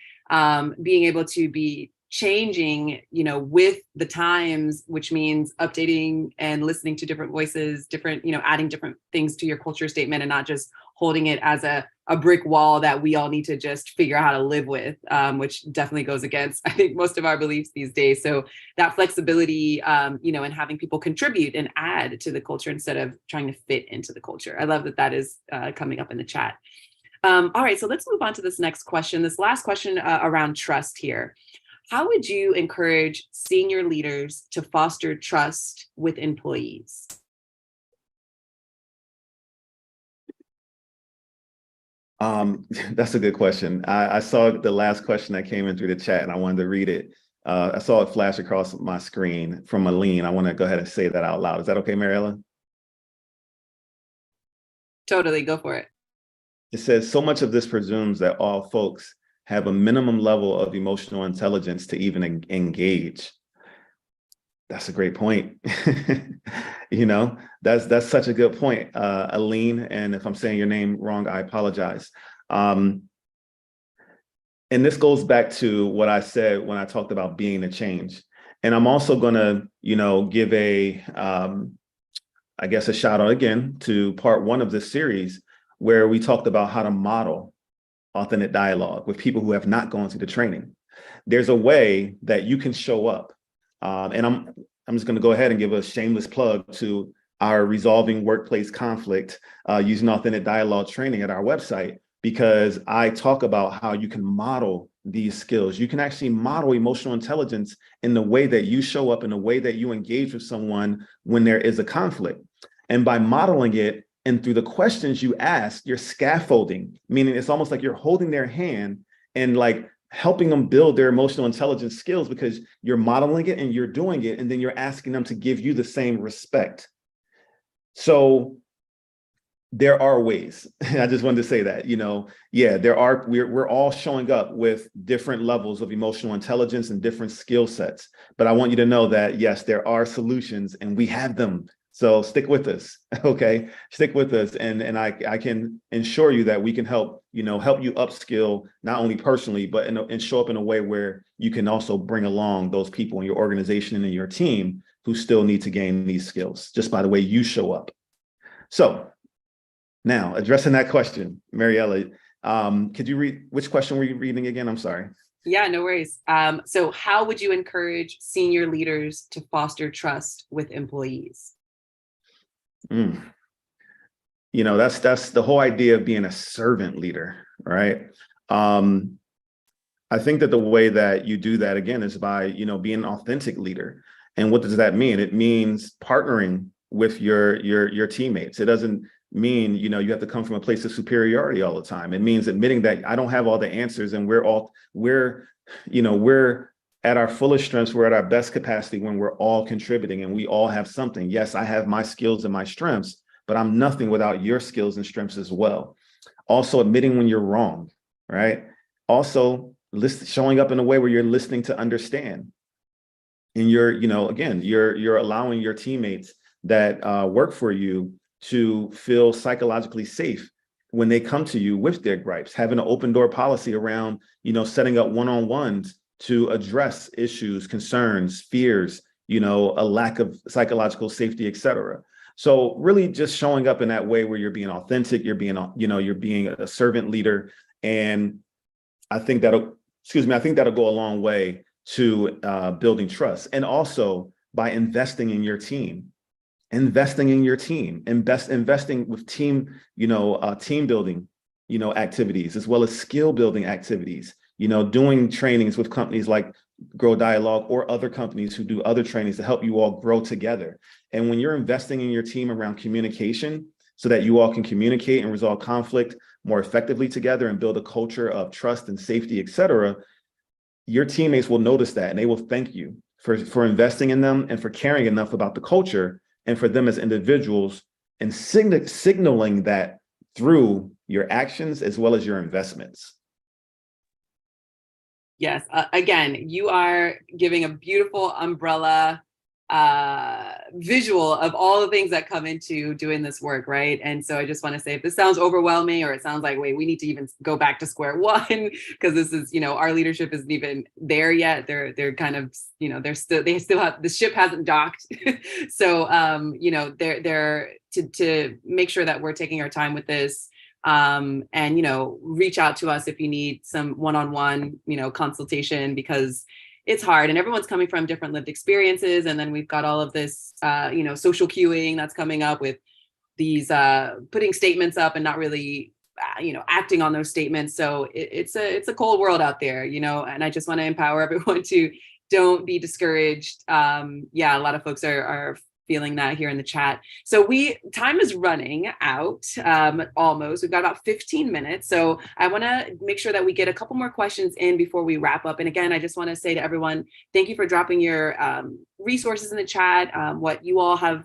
being able to be changing, with the times, which means updating and listening to different voices, different, adding different things to your culture statement and not just holding it as a brick wall that we all need to just figure out how to live with, which definitely goes against, I think, most of our beliefs these days. So that flexibility, and having people contribute and add to the culture instead of trying to fit into the culture. I love that is coming up in the chat. All right, so let's move on to this next question. This last question around trust here. How would you encourage senior leaders to foster trust with employees? That's a good question. I saw the last question that came in through the chat and I wanted to read it. I saw it flash across my screen from Aline. I want to go ahead and say that out loud. Is that okay, Mariella? Totally, go for it. It says, so much of this presumes that all folks have a minimum level of emotional intelligence to even engage. That's a great point. That's such a good point, Aline. And if I'm saying your name wrong, I apologize. And this goes back to what I said when I talked about being the change. And I'm also going to, give a shout out again to part 1 of this series, where we talked about how to model authentic dialogue with people who have not gone through the training. There's a way that you can show up. And I'm just going to go ahead and give a shameless plug to our Resolving Workplace Conflict using Authentic Dialogue training at our website, because I talk about how you can model these skills. You can actually model emotional intelligence in the way that you show up, in the way that you engage with someone when there is a conflict. And by modeling it and through the questions you ask, you're scaffolding, meaning it's almost like you're holding their hand and like helping them build their emotional intelligence skills, because you're modeling it and you're doing it, and then you're asking them to give you the same respect. So there are ways. I just wanted to say that, we're all showing up with different levels of emotional intelligence and different skill sets. But I want you to know that, yes, there are solutions and we have them. So stick with us, okay? Stick with us, and I can ensure you that we can help you upskill, not only personally, but and show up in a way where you can also bring along those people in your organization and in your team who still need to gain these skills just by the way you show up. So now, addressing that question, Mariella, could you read, which question were you reading again? I'm sorry. Yeah, no worries. So how would you encourage senior leaders to foster trust with employees? That's the whole idea of being a servant leader, right? I think that the way that you do that, again, is by, being an authentic leader. And what does that mean? It means partnering with your teammates. It doesn't mean, you have to come from a place of superiority all the time. It means admitting that I don't have all the answers, and we're at our fullest strengths, we're at our best capacity when we're all contributing and we all have something. Yes, I have my skills and my strengths, but I'm nothing without your skills and strengths as well. Also admitting when you're wrong, right? Also showing up in a way where you're listening to understand. And you're allowing your teammates that work for you to feel psychologically safe when they come to you with their gripes, having an open door policy around, setting up one-on-ones to address issues, concerns, fears, a lack of psychological safety, et cetera. So really just showing up in that way where you're being authentic, you're being a servant leader. And I think that'll go a long way to building trust. And also by investing in your team, investing with team, team building, activities, as well as skill building activities, doing trainings with companies like Grow Dialogue or other companies who do other trainings to help you all grow together. And when you're investing in your team around communication so that you all can communicate and resolve conflict more effectively together and build a culture of trust and safety, et cetera, your teammates will notice that and they will thank you for investing in them and for caring enough about the culture and for them as individuals and signaling that through your actions as well as your investments. Yes. Again, you are giving a beautiful umbrella visual of all the things that come into doing this work, right? And so I just want to say, if this sounds overwhelming or it sounds like, wait, we need to even go back to square one, because this is, our leadership isn't even there yet. They're kind of, they still have, the ship hasn't docked. So, they're to make sure that we're taking our time with this. And, reach out to us if you need some one-on-one, consultation, because it's hard and everyone's coming from different lived experiences. And then we've got all of this, social cueing that's coming up with these putting statements up and not really, acting on those statements. So it's a cold world out there, and I just want to empower everyone to don't be discouraged. A lot of folks are feeling that here in the chat. So time is running out almost. We've got about 15 minutes. So I want to make sure that we get a couple more questions in before we wrap up. And again, I just want to say to everyone, thank you for dropping your resources in the chat, what you all have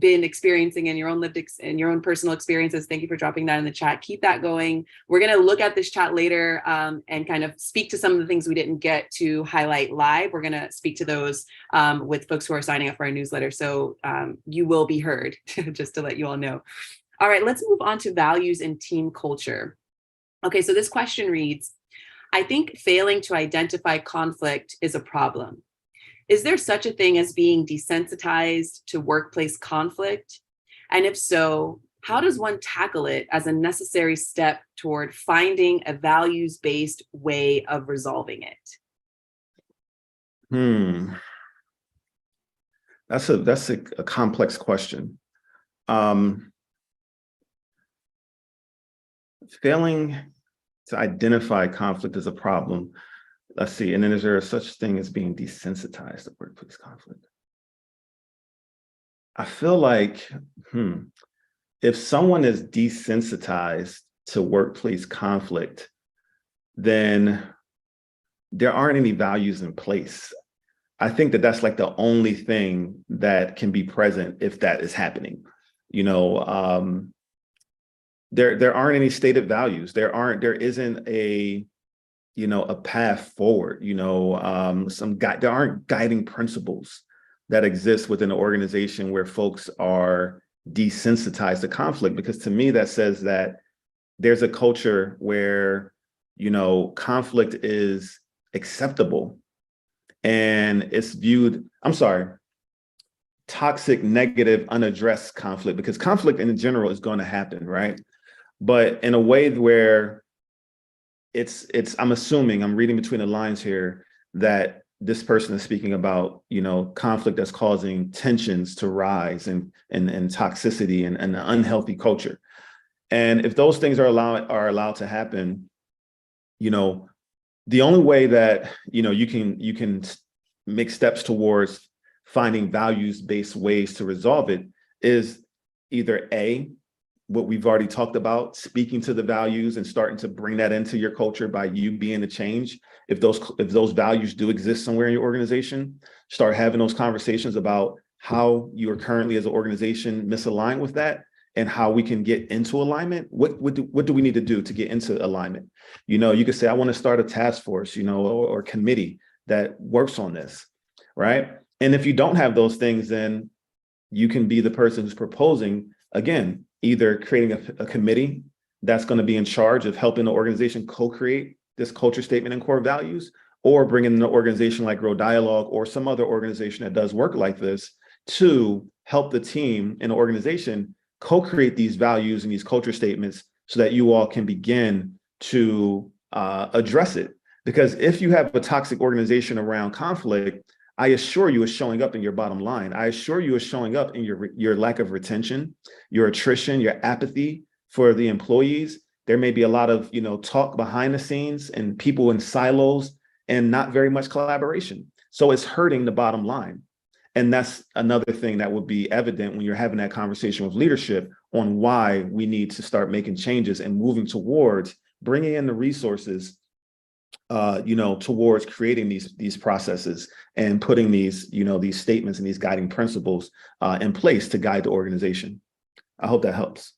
been experiencing in your own personal experiences. Thank you for dropping that in the chat. Keep that going. We're going to look at this chat later and kind of speak to some of the things we didn't get to highlight live. We're going to speak to those with folks who are signing up for our newsletter. So you will be heard, just to let you all know. All right, let's move on to values and team culture. Okay, so this question reads, I think failing to identify conflict is a problem. Is there such a thing as being desensitized to workplace conflict? And if so, how does one tackle it as a necessary step toward finding a values-based way of resolving it? That's a complex question. Failing to identify conflict as a problem. Let's see. And then is there such thing as being desensitized to workplace conflict? I feel like, if someone is desensitized to workplace conflict, then there aren't any values in place. I think that that's like the only thing that can be present if that is happening. There aren't any stated values. There isn't a path forward, there aren't guiding principles that exist within an organization where folks are desensitized to conflict, because to me, that says that there's a culture where, conflict is acceptable and it's viewed, toxic, negative, unaddressed conflict, because conflict in general is going to happen, right? But in a way where I'm assuming, I'm reading between the lines here, that this person is speaking about, conflict that's causing tensions to rise and toxicity and an unhealthy culture. And if those things are allowed to happen, the only way that, you can make steps towards finding values-based ways to resolve it is either A, what we've already talked about, speaking to the values and starting to bring that into your culture by you being the change. If those values do exist somewhere in your organization, start having those conversations about how you are currently as an organization misaligned with that and how we can get into alignment. What do we need to do to get into alignment? You could say, I want to start a task force, or committee that works on this, right? And if you don't have those things, then you can be the person who's proposing, again, either creating a committee that's going to be in charge of helping the organization co-create this culture statement and core values, or bringing in an organization like Grow Dialogue or some other organization that does work like this to help the team in the organization co-create these values and these culture statements so that you all can begin to address it. Because if you have a toxic organization around conflict, I assure you is showing up in your bottom line. I assure you is showing up in your lack of retention, your attrition, your apathy for the employees. There may be a lot of, talk behind the scenes and people in silos and not very much collaboration. So it's hurting the bottom line. And that's another thing that would be evident when you're having that conversation with leadership on why we need to start making changes and moving towards bringing in the resources towards creating these processes and putting these statements and these guiding principles in place to guide the organization. I hope that helps.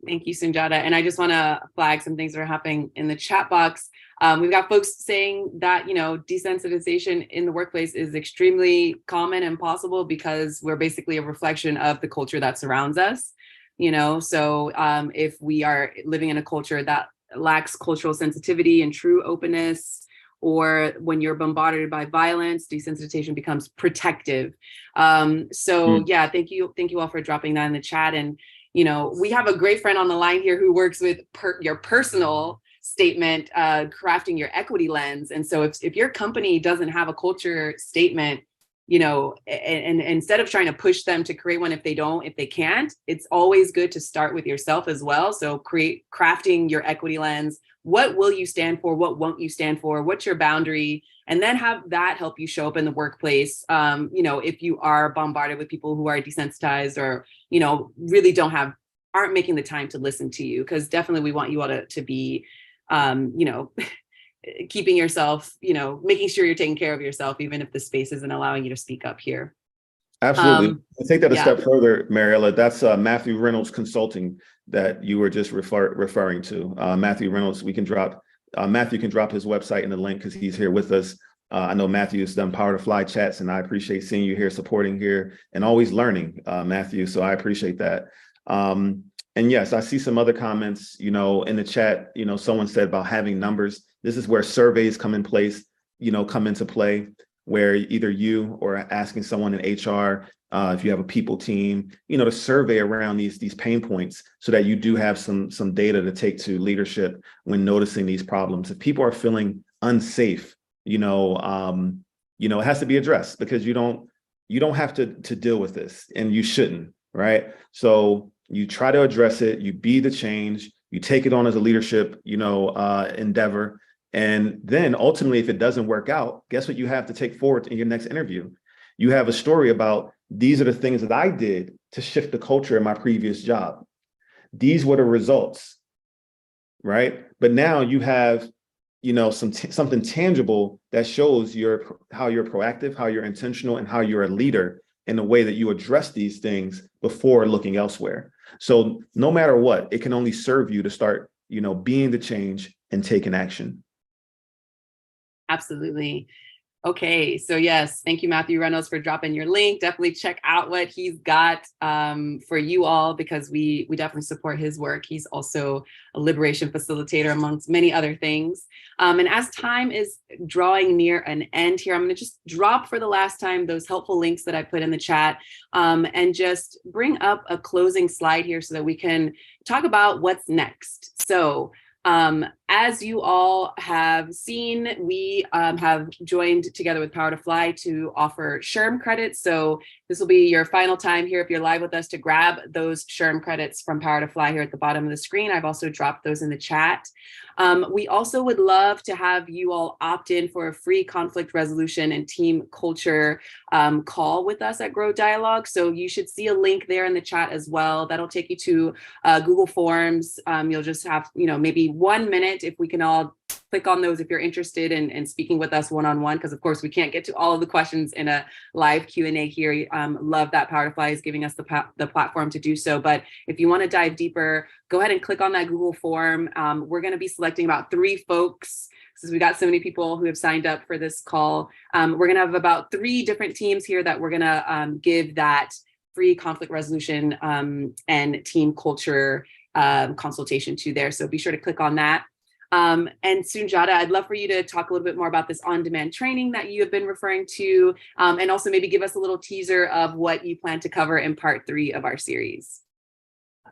Thank you, Sunjata. And I just want to flag some things that are happening in the chat box. We've got folks saying that, desensitization in the workplace is extremely common and possible because we're basically a reflection of the culture that surrounds us. So if we are living in a culture that lacks cultural sensitivity and true openness, or when you're bombarded by violence, desensitization becomes protective. Yeah, thank you all for dropping that in the chat. And we have a great friend on the line here who works with your personal statement, crafting your equity lens. And so if your company doesn't have a culture statement, and instead of trying to push them to create one if they can't, it's always good to start with yourself as well. So crafting your equity lens. What will you stand for? What won't you stand for? What's your boundary? And then have that help you show up in the workplace. If you are bombarded with people who are desensitized or, really aren't making the time to listen to you, because definitely we want you all to be, keeping yourself, making sure you're taking care of yourself, even if the space isn't allowing you to speak up here. Absolutely. To take that a yeah. step further, Mariella, that's Matthew Reynolds Consulting that you were just referring to. Matthew Reynolds, Matthew can drop his website in the link because he's here with us. I know Matthew's done Power to Fly chats, and I appreciate seeing you here, supporting here, and always learning, Matthew. So I appreciate that. And yes, I see some other comments, in the chat, someone said about having numbers. This is where surveys come into play, where either you or asking someone in HR, if you have a people team, to survey around these pain points so that you do have some data to take to leadership when noticing these problems. If people are feeling unsafe, it has to be addressed because you don't have to deal with this, and you shouldn't, right? So you try to address it, you be the change, you take it on as a leadership, endeavor. And then ultimately, if it doesn't work out, guess what you have to take forward in your next interview? You have a story about, these are the things that I did to shift the culture in my previous job. These were the results, right? But now you have, something tangible that shows how you're proactive, how you're intentional, and how you're a leader in the way that you address these things before looking elsewhere. So no matter what, it can only serve you to start, being the change and taking action. Absolutely. Okay, so yes, thank you, Matthew Reynolds, for dropping your link. Definitely check out what he's got for you all, because we definitely support his work. He's also a liberation facilitator, amongst many other things. And as time is drawing near an end here, I'm going to just drop for the last time those helpful links that I put in the chat, and just bring up a closing slide here so that we can talk about what's next. So as you all have seen, we have joined together with Power to Fly to offer SHRM credits. So this will be your final time here, if you're live with us, to grab those SHRM credits from Power to Fly here at the bottom of the screen. I've also dropped those in the chat. We also would love to have you all opt in for a free conflict resolution and team culture call with us at Grow Dialogue. So you should see a link there in the chat as well. That'll take you to Google Forms. You'll just have, maybe 1 minute, if we can all click on those if you're interested in speaking with us one-on-one, because of course we can't get to all of the questions in a live Q&A here. Love that Power to Fly is giving us the platform to do so. But if you want to dive deeper, go ahead and click on that Google form. We're going to be selecting about 3 folks, since we got so many people who have signed up for this call. We're going to have about 3 different teams here that we're going to give that free conflict resolution and team culture consultation to there. So be sure to click on that. And Sunjata, I'd love for you to talk a little bit more about this on-demand training that you have been referring to, and also maybe give us a little teaser of what you plan to cover in part 3 of our series.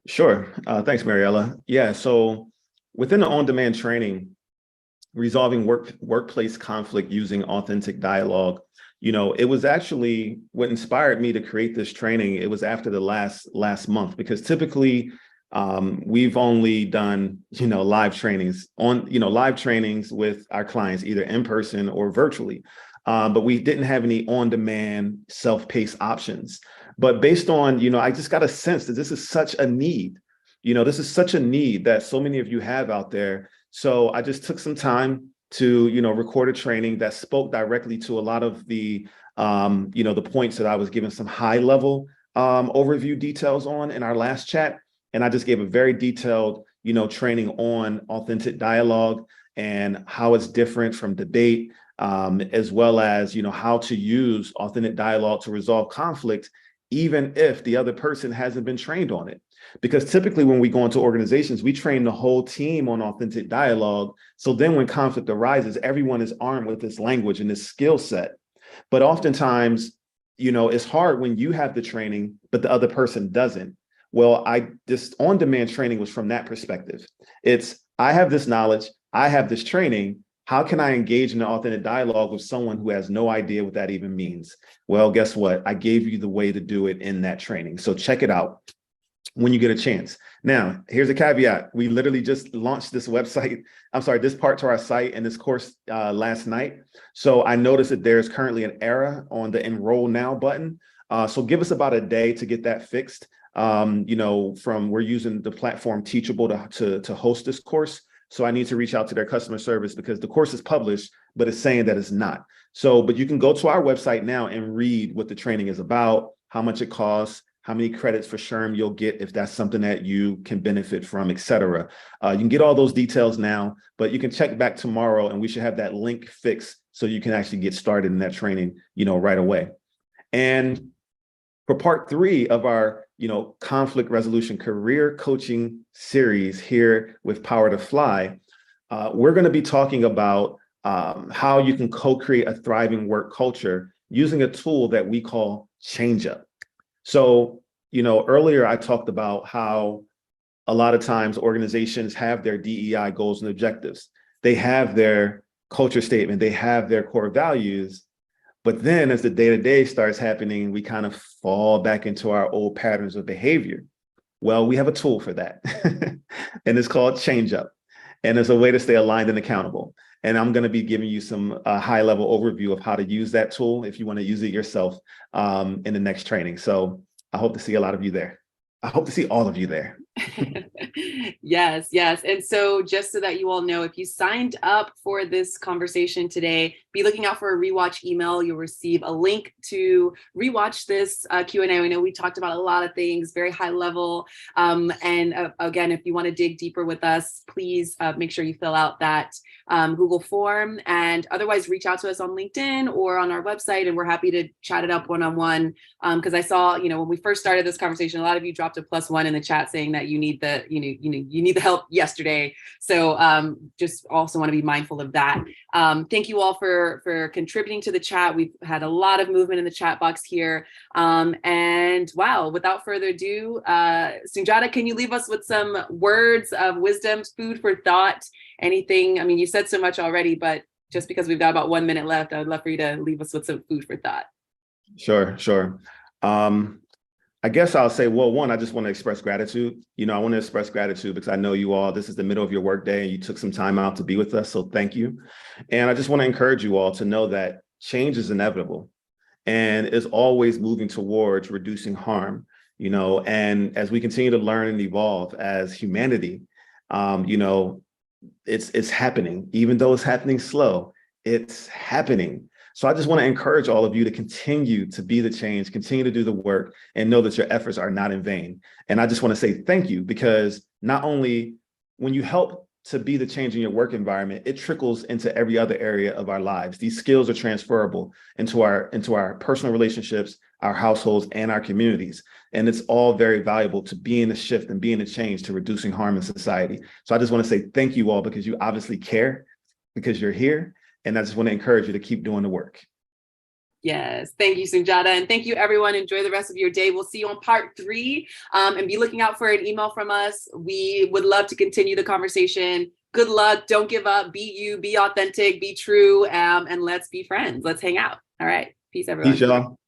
Sure. Thanks, Mariella. Yeah, so within the on-demand training, resolving workplace conflict using authentic dialogue, it was actually what inspired me to create this training. It was after the last month, because typically we've only done, live trainings with our clients, either in person or virtually. But we didn't have any on-demand self-paced options. But based on, I just got a sense that this is such a need. This is such a need that so many of you have out there. So I just took some time to, record a training that spoke directly to a lot of the, the points that I was giving, some high level overview details on in our last chat. And I just gave a very detailed, training on authentic dialogue and how it's different from debate, as well as, how to use authentic dialogue to resolve conflict, even if the other person hasn't been trained on it. Because typically when we go into organizations, we train the whole team on authentic dialogue. So then when conflict arises, everyone is armed with this language and this skill set. But oftentimes, it's hard when you have the training, but the other person doesn't. Well, this on-demand training was from that perspective. I have this knowledge, I have this training. How can I engage in an authentic dialogue with someone who has no idea what that even means? Well, guess what? I gave you the way to do it in that training. So check it out when you get a chance. Now, here's a caveat. We literally just launched this part to our site and this course last night. So I noticed that there's currently an error on the enroll now button. So give us about a day to get that fixed. We're using the platform Teachable to host this course. So I need to reach out to their customer service because the course is published, but it's saying that it's not. So, but you can go to our website now and read what the training is about, how much it costs, how many credits for SHRM you'll get if that's something that you can benefit from, et cetera. You can get all those details now, but you can check back tomorrow and we should have that link fixed so you can actually get started in that training, right away. And for part 3 of our, conflict resolution career coaching series here with Power to Fly, we're going to be talking about how you can co-create a thriving work culture using a tool that we call ChangeUp. So, earlier I talked about how a lot of times organizations have their DEI goals and objectives. They have their culture statement, they have their core values. But then as the day-to-day starts happening, we kind of fall back into our old patterns of behavior. Well, we have a tool for that. And it's called ChangeUp. And it's a way to stay aligned and accountable. And I'm going to be giving you some high-level overview of how to use that tool if you want to use it yourself in the next training. So I hope to see a lot of you there. I hope to see all of you there. Yes. And so just so that you all know, if you signed up for this conversation today, be looking out for a rewatch email. You'll receive a link to rewatch this Q&A. We know we talked about a lot of things, very high level. Again, if you want to dig deeper with us, please make sure you fill out that Google form, and otherwise reach out to us on LinkedIn or on our website, and we're happy to chat it up one-on-one. Because I saw, when we first started this conversation, a lot of you dropped a +1 in the chat saying that you need the, you need the help yesterday. So just also want to be mindful of that. Thank you all for contributing to the chat. We've had a lot of movement in the chat box here. And wow, without further ado, Sunjata, can you leave us with some words of wisdom, food for thought, anything? I mean, you said so much already, but just because we've got about 1 minute left, I would love for you to leave us with some food for thought. Sure. I guess I'll say, well, one, I just want to express gratitude. I want to express gratitude because I know you all, this is the middle of your workday and you took some time out to be with us. So thank you. And I just want to encourage you all to know that change is inevitable and is always moving towards reducing harm, and as we continue to learn and evolve as humanity, it's happening, even though it's happening slow, it's happening. So I just want to encourage all of you to continue to be the change, continue to do the work, and know that your efforts are not in vain. And I just want to say thank you, because not only when you help to be the change in your work environment, it trickles into every other area of our lives. These skills are transferable into our personal relationships, our households, and our communities. And it's all very valuable to being the shift and being the change to reducing harm in society. So I just want to say thank you all, because you obviously care, because you're here. And I just want to encourage you to keep doing the work. Yes. Thank you, Sunjata. And thank you, everyone. Enjoy the rest of your day. We'll see you on part 3, and be looking out for an email from us. We would love to continue the conversation. Good luck. Don't give up. Be you, be authentic, be true, and let's be friends. Let's hang out. All right. Peace, everyone. Peace, y'all.